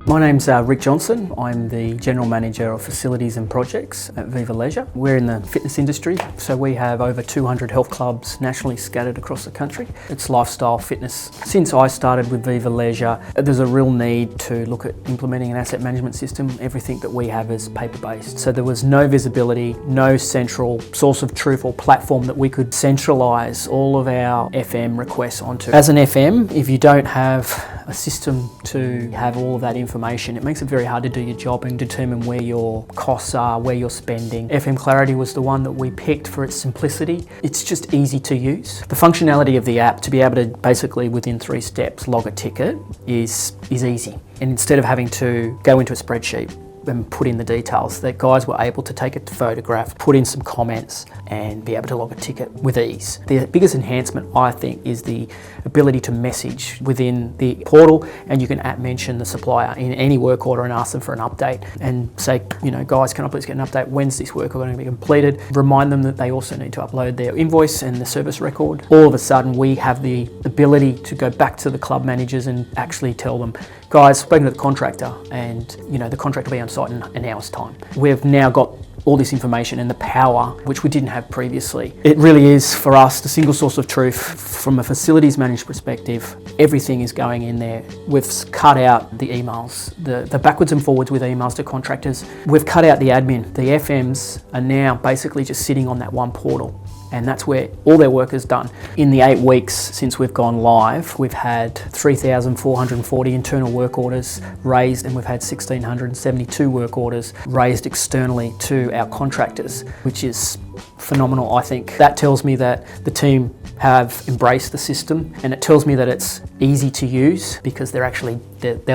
My name's Rick Johnson. I'm the General Manager of Facilities and Projects at Viva Leisure. We're in the fitness industry, so we have over 200 health clubs nationally scattered across the country. It's lifestyle fitness. Since I started with Viva Leisure, there's a real need to look at implementing an asset management system. Everything that we have is paper-based. So there was no visibility, no central source of truth or platform that we could centralise all of our FM requests onto. As an FM, if you don't have a system to have all of that information, it makes it very hard to do your job and determine where your costs are, where you're spending. FMClarity was the one that we picked for its simplicity. It's just easy to use. The functionality of the app to be able to basically within 3 steps log a ticket is easy. And instead of having to go into a spreadsheet and put in the details, that guys were able to take a photograph, put in some comments and be able to log a ticket with ease. The biggest enhancement, I think, is the ability to message within the portal, and you can mention the supplier in any work order and ask them for an update and say, you know, guys, can I please get an update? When's this work order going to be completed? Remind them that they also need to upload their invoice and the service record. All of a sudden, we have the ability to go back to the club managers and actually tell them, guys, spoken to the contractor, and you know the contractor will be on site in an hour's time. We've now got all this information and the power which we didn't have previously. It really is for us the single source of truth from a facilities managed perspective. Everything is going in there. We've cut out the emails, the backwards and forwards with emails to contractors. We've cut out the admin. The FMs are now basically just sitting on that one portal, and that's where all their work is done. In the 8 weeks since we've gone live, we've had 3,440 internal work orders raised, and we've had 1,672 work orders raised externally to our contractors, which is phenomenal, I think. That tells me that the team have embraced the system, and it tells me that it's easy to use because they're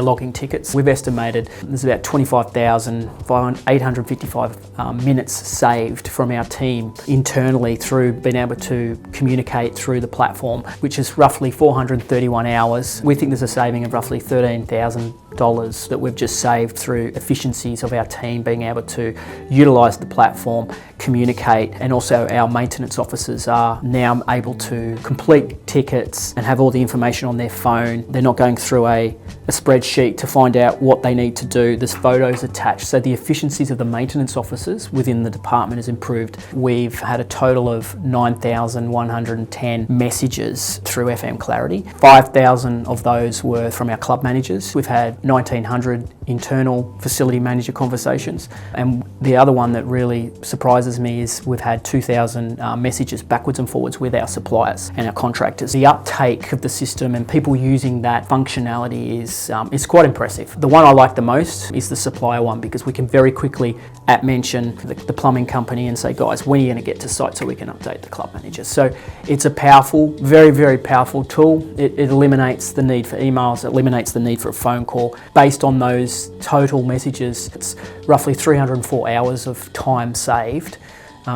logging tickets. We've estimated there's about 25,855 minutes saved from our team internally through being able to communicate through the platform, which is roughly 431 hours. We think there's a saving of roughly $13,000 that we've just saved through efficiencies of our team being able to utilise the platform, communicate, and also our maintenance officers are now able to complete tickets and have all the information on their phone. They're not going through a spreadsheet to find out what they need to do. There's photos attached. So the efficiencies of the maintenance officers within the department has improved. We've had a total of 9,110 messages through FMClarity. 5,000 of those were from our club managers. We've had 1,900 internal facility manager conversations. And the other one that really surprises me is we've had 2,000 messages backwards and forwards with our suppliers and our contractors. The uptake of the system and people using that functionality is quite impressive. The one I like the most is the supplier one, because we can very quickly mention the plumbing company and say, guys, when are you going to get to site so we can update the club manager? So it's a powerful, very, very powerful tool. It eliminates the need for emails, it eliminates the need for a phone call. Based on those total messages, it's roughly 304 hours of time saved,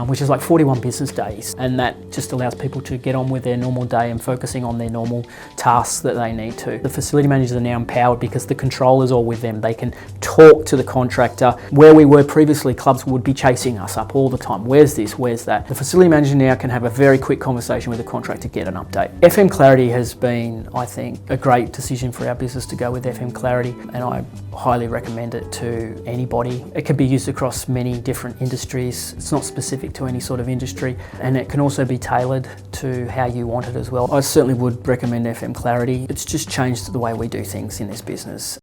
which is like 41 business days, and that just allows people to get on with their normal day and focusing on their normal tasks that they need to. The facility managers are now empowered because the control is all with them. They can talk to the contractor. Where we were previously, clubs would be chasing us up all the time. Where's this? Where's that? The facility manager now can have a very quick conversation with the contractor, get an update. FMClarity has been, I think, a great decision for our business to go with FMClarity, and I highly recommend it to anybody. It can be used across many different industries. It's not specific to any sort of industry, and it can also be tailored to how you want it as well. I certainly would recommend FMClarity. It's just changed the way we do things in this business.